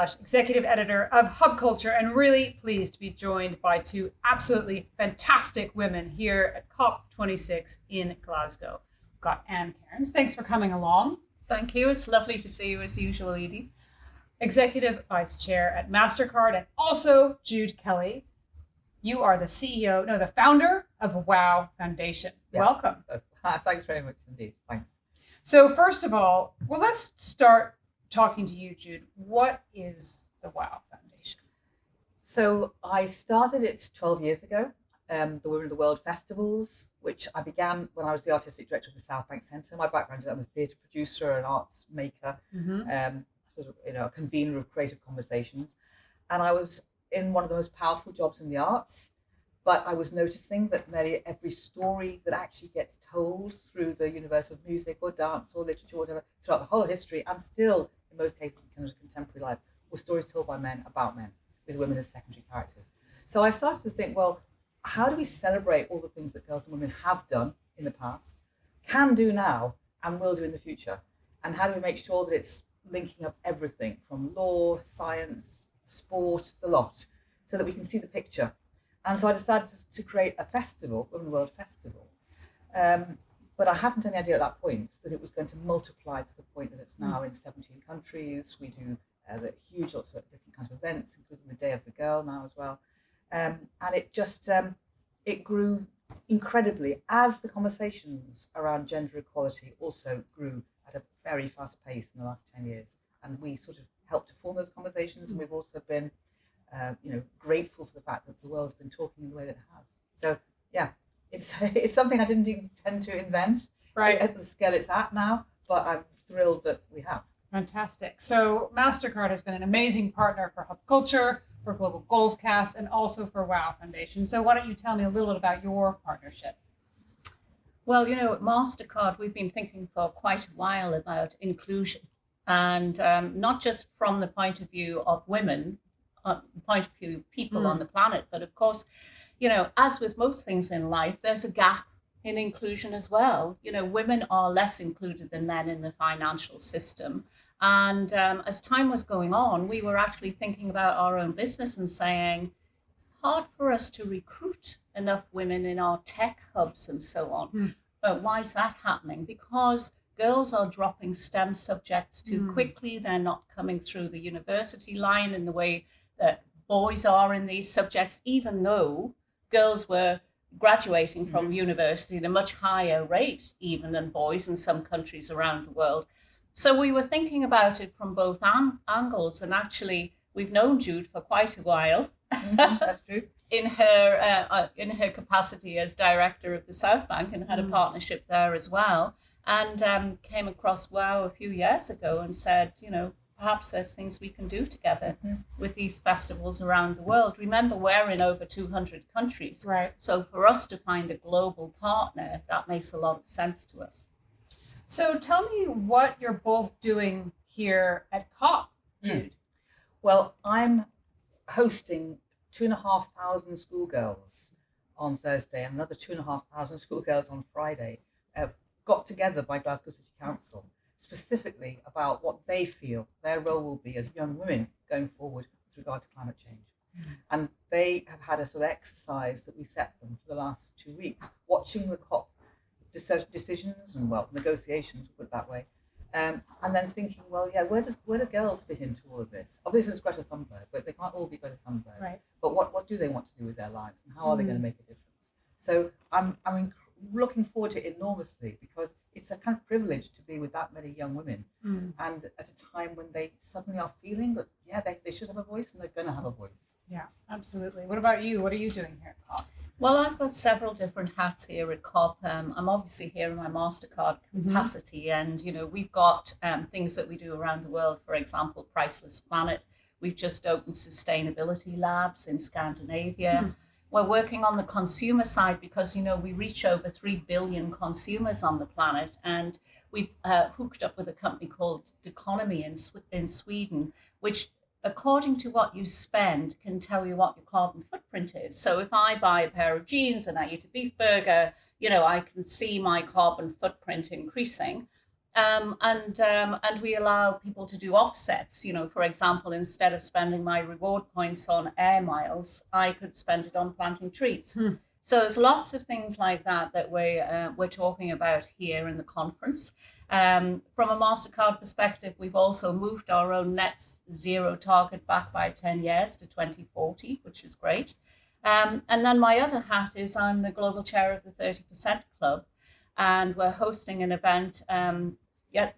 Lush, executive editor of Hub Culture, and really pleased to be joined by two absolutely fantastic women here at COP26 in Glasgow. We've got Cairns. Thanks for coming along. Thank you. It's lovely to see you as usual, Edie. Executive Vice Chair at MasterCard, and also Jude Kelly. You are the founder of WOW Foundation. Yeah. Welcome. Thanks very much indeed. Thanks. So first of all, let's start talking to you, Jude. What is the WOW Foundation? So I started it 12 years ago, the Women of the World festivals, which I began when I was the artistic director of the South Bank Centre. My background is I'm a theatre producer, an arts maker, a convener of creative conversations. And I was in one of the most powerful jobs in the arts, but I was noticing that nearly every story that actually gets told through the universe of music or dance or literature or whatever, throughout the whole of history, and still in most cases in contemporary life, were stories told by men about men, with women as secondary characters. So I started to think, well, how do we celebrate all the things that girls and women have done in the past, can do now, and will do in the future? And how do we make sure that it's linking up everything from law, science, sport, the lot, so that we can see the picture? And so I decided to create a festival, Women of the World Festival. But I hadn't any idea at that point that it was going to multiply to the point that it's now in 17 countries. We do the huge lots of different kinds of events, including the Day of the Girl now as well. And it just, it grew incredibly as the conversations around gender equality also grew at a very fast pace in the last 10 years. And we sort of helped to form those conversations. And we've also been grateful for the fact that the world's been talking in the way that it has. So yeah, it's something I didn't intend to invent at the scale it's at now, but I'm thrilled that we have. Fantastic. So MasterCard has been an amazing partner for Hub Culture, for Global Goals Cast, and also for WOW Foundation. So why don't you tell me a little bit about your partnership? Well, at MasterCard, we've been thinking for quite a while about inclusion, and not just from the point of view of women, point of view of people on the planet, but of course, as with most things in life, there's a gap in inclusion as well. Women are less included than men in the financial system. And as time was going on, we were actually thinking about our own business and saying, it's hard for us to recruit enough women in our tech hubs and so on. Why is that happening? Because girls are dropping STEM subjects too quickly. They're not coming through the university line in the way that boys are in these subjects, even though girls were graduating from university at a much higher rate even than boys in some countries around the world. So we were thinking about it from both angles, and actually we've known Jude for quite a while. That's true. in her capacity as director of the South Bank, and had a partnership there as well, and came across WOW a few years ago and said, perhaps there's things we can do together with these festivals around the world. Remember, we're in over 200 countries. Right. So for us to find a global partner, that makes a lot of sense to us. So tell me what you're both doing here at COP, Jude. Well, I'm hosting 2,500 schoolgirls on Thursday and another 2,500 schoolgirls on Friday, got together by Glasgow City Council, specifically about what they feel their role will be as young women going forward with regard to climate change. And they have had a sort of exercise that we set them for the last 2 weeks, watching the COP decisions and negotiations, put it that way, and then thinking, where do girls fit into all of this? Obviously it's Greta Thunberg, but they can't all be Greta Thunberg. Right. But what do they want to do with their lives, and how are they going to make a difference? So I'm looking forward to it enormously, because it's a kind of privilege to be with that many young women, and at a time when they suddenly are feeling that they should have a voice, and they're going to have a voice. Yeah, absolutely. What about you? What are you doing here at COP? Well, I've got several different hats here at COP. I'm obviously here in my MasterCard capacity, and we've got things that we do around the world. For example, Priceless Planet. We've just opened sustainability labs in Scandinavia. We're working on the consumer side because we reach over 3 billion consumers on the planet, and we've hooked up with a company called Economy in Sweden, which, according to what you spend, can tell you what your carbon footprint is. So if I buy a pair of jeans and I eat a beef burger, I can see my carbon footprint increasing. And we allow people to do offsets. For example, instead of spending my reward points on air miles, I could spend it on planting trees. So there's lots of things like that we're talking about here in the conference. From a MasterCard perspective, we've also moved our own net zero target back by 10 years to 2040, which is great. And then my other hat is I'm the global chair of the 30% Club, and we're hosting an event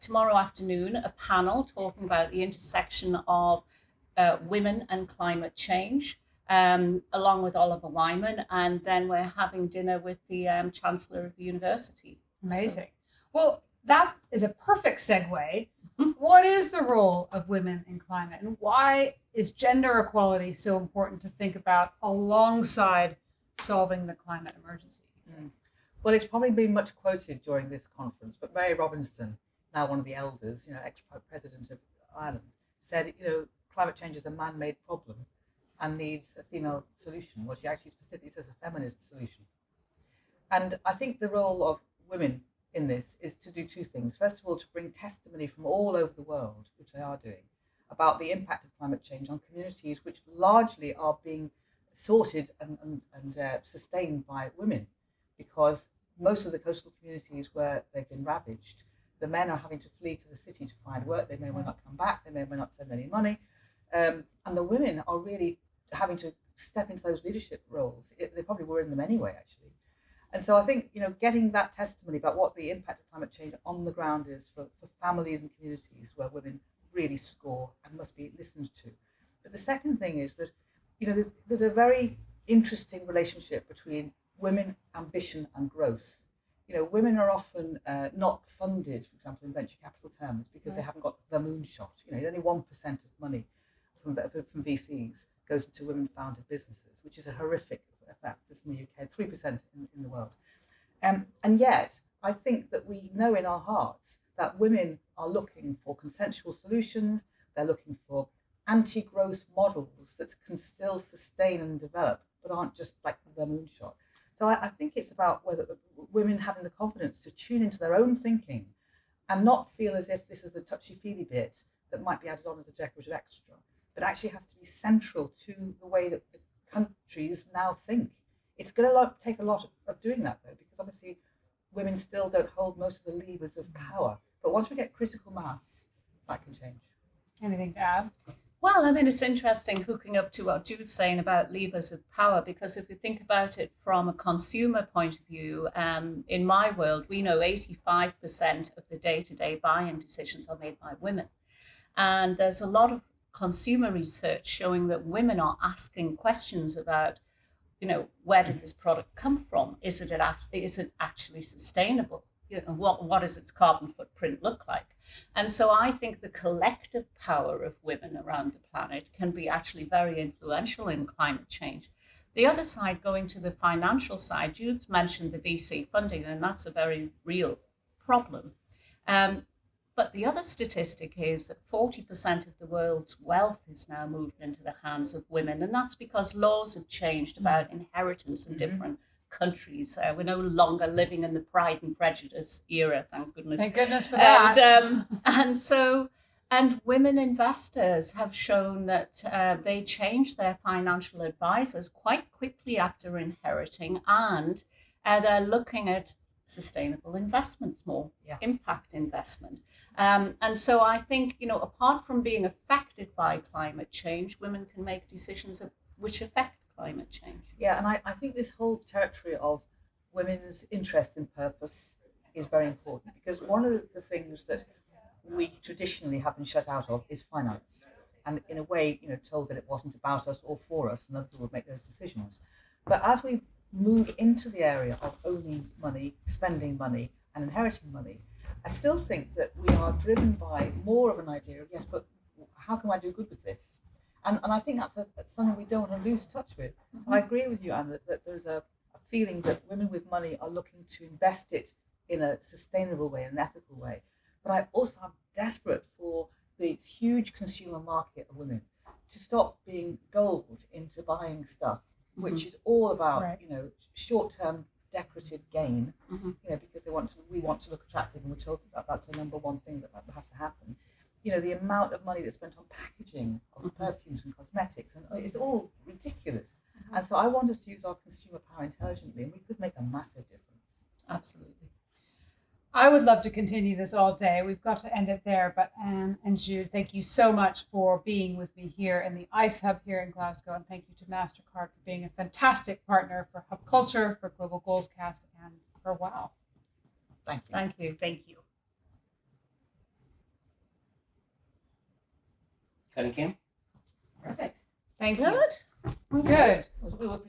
tomorrow afternoon, a panel talking about the intersection of women and climate change, along with Oliver Wyman, and then we're having dinner with the Chancellor of the University. Amazing. Well, that is a perfect segue. What is the role of women in climate, and why is gender equality so important to think about alongside solving the climate emergency? Well, it's probably been much quoted during this conference, but Mary Robinson, now one of the elders, ex-president of Ireland, said, climate change is a man-made problem and needs a female solution. Well, she actually specifically says a feminist solution. And I think the role of women in this is to do two things. First of all, to bring testimony from all over the world, which they are doing, about the impact of climate change on communities which largely are being sorted and sustained by women, because most of the coastal communities where they've been ravaged, the men are having to flee to the city to find work. They may well not come back. They may well not send any money. And the women are really having to step into those leadership roles. They probably were in them anyway, actually. And so I think, getting that testimony about what the impact of climate change on the ground is for families and communities where women really score and must be listened to. But the second thing is that, there's a very interesting relationship between women, ambition and growth. Women are often not funded, for example, in venture capital terms, because they haven't got the moonshot. Only 1% of money from VCs goes into women-founded businesses, which is a horrific effect. This in the UK, 3% in the world. And yet, I think that we know in our hearts that women are looking for consensual solutions. They're looking for anti-growth models that can still sustain and develop, but aren't just like the moonshot. So I think it's about whether women having the confidence to tune into their own thinking and not feel as if this is the touchy-feely bit that might be added on as a decorative extra, but actually has to be central to the way that the countries now think. It's going to take a lot of doing that, though, because obviously women still don't hold most of the levers of power. But once we get critical mass, that can change. Anything to add? Well, it's interesting hooking up to what Jude's saying about levers of power, because if you think about it from a consumer point of view, in my world, we know 85% of the day-to-day buying decisions are made by women. And there's a lot of consumer research showing that women are asking questions about, where did this product come from? Is it actually sustainable? What does its carbon footprint look like? And so I think the collective power of women around the planet can be actually very influential in climate change. The other side, going to the financial side, Jude's mentioned the VC funding, and that's a very real problem. But the other statistic is that 40% of the world's wealth is now moved into the hands of women. And that's because laws have changed about inheritance in different countries. We're no longer living in the Pride and Prejudice era, thank goodness. Thank goodness for that. And women investors have shown that they change their financial advisors quite quickly after inheriting, and they're looking at sustainable investments more, impact investment. And so I think, apart from being affected by climate change, women can make decisions which affect climate change. Yeah, and I think this whole territory of women's interest and purpose is very important, because one of the things that we traditionally have been shut out of is finance. And in a way, told that it wasn't about us or for us, and other people would make those decisions. But as we move into the area of owning money, spending money, and inheriting money, I still think that we are driven by more of an idea of, yes, but how can I do good with this? And I think that's something we don't want to lose touch with. I agree with you, Anne, that there's a feeling that women with money are looking to invest it in a sustainable way, an ethical way. But I also am desperate for the huge consumer market of women to stop being gold into buying stuff, which is all about, short-term decorative gain, Mhm. because we want to look attractive, and we're told that that's the number one thing that has to happen. The amount of money that's spent on packaging of perfumes and cosmetics, and it's all ridiculous. And so I want us to use our consumer power intelligently, and we could make a massive difference. Absolutely. I would love to continue this all day. We've got to end it there. But Anne and Jude, thank you so much for being with me here in the ICE Hub here in Glasgow. And thank you to MasterCard for being a fantastic partner for Hub Culture, for Global Goals Cast, and for WOW. Thank you. Thank you. Thank you. Cutting Kim? Perfect. Thank you. Good. Good. We were